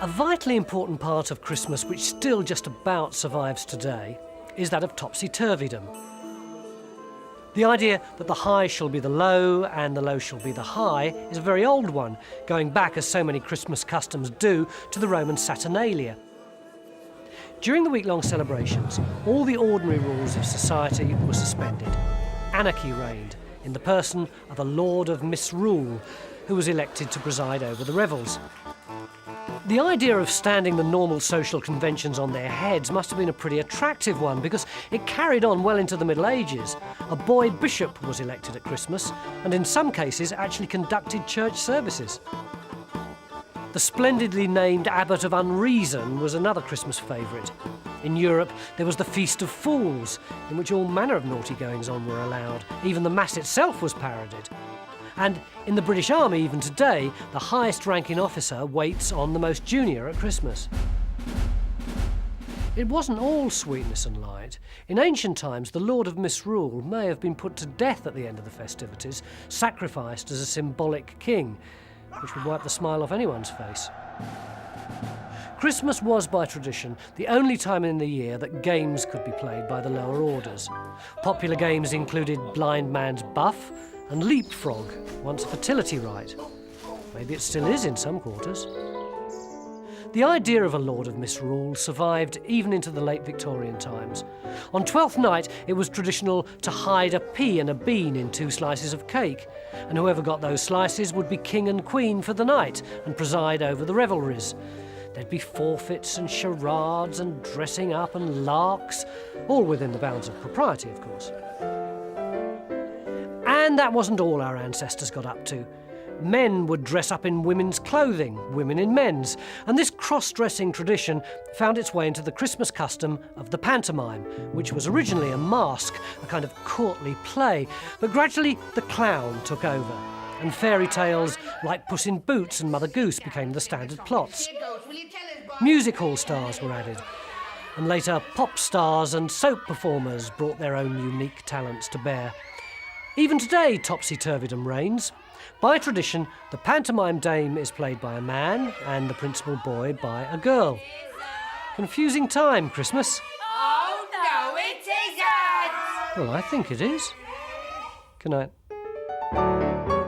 vitally important part of Christmas, which still just about survives today, is that of topsy-turvydom. The idea that the high shall be the low and the low shall be the high is a very old one, going back, as so many Christmas customs do, to the Roman Saturnalia. During the week-long celebrations, all the ordinary rules of society were suspended. Anarchy reigned in the person of a Lord of Misrule, who was elected to preside over the revels. The idea of standing the normal social conventions on their heads must have been a pretty attractive one, because it carried on well into the Middle Ages. A boy bishop was elected at Christmas, and in some cases actually conducted church services. The splendidly named Abbot of Unreason was another Christmas favourite. In Europe, there was the Feast of Fools, in which all manner of naughty goings-on were allowed. Even the Mass itself was parodied. And in the British Army, even today, the highest ranking officer waits on the most junior at Christmas. It wasn't all sweetness and light. In ancient times, the Lord of Misrule may have been put to death at the end of the festivities, sacrificed as a symbolic king, which would wipe the smile off anyone's face. Christmas was, by tradition, the only time in the year that games could be played by the lower orders. Popular games included blind man's buff and leapfrog, once a fertility rite. Maybe it still is in some quarters. The idea of a Lord of Misrule survived even into the late Victorian times. On Twelfth Night, it was traditional to hide a pea and a bean in 2 slices of cake, and whoever got those slices would be king and queen for the night and preside over the revelries. There'd be forfeits and charades and dressing up and larks, all within the bounds of propriety, of course. And that wasn't all our ancestors got up to. Men would dress up in women's clothing, women in men's, and this cross-dressing tradition found its way into the Christmas custom of the pantomime, which was originally a masque, a kind of courtly play, but gradually the clown took over, and fairy tales like Puss in Boots and Mother Goose became the standard plots. Music hall stars were added, and later pop stars and soap performers brought their own unique talents to bear. Even today, topsy-turvydom reigns. By tradition, the pantomime dame is played by a man and the principal boy by a girl. Confusing time, Christmas. Oh, no, it isn't! Well, I think it is. Good night.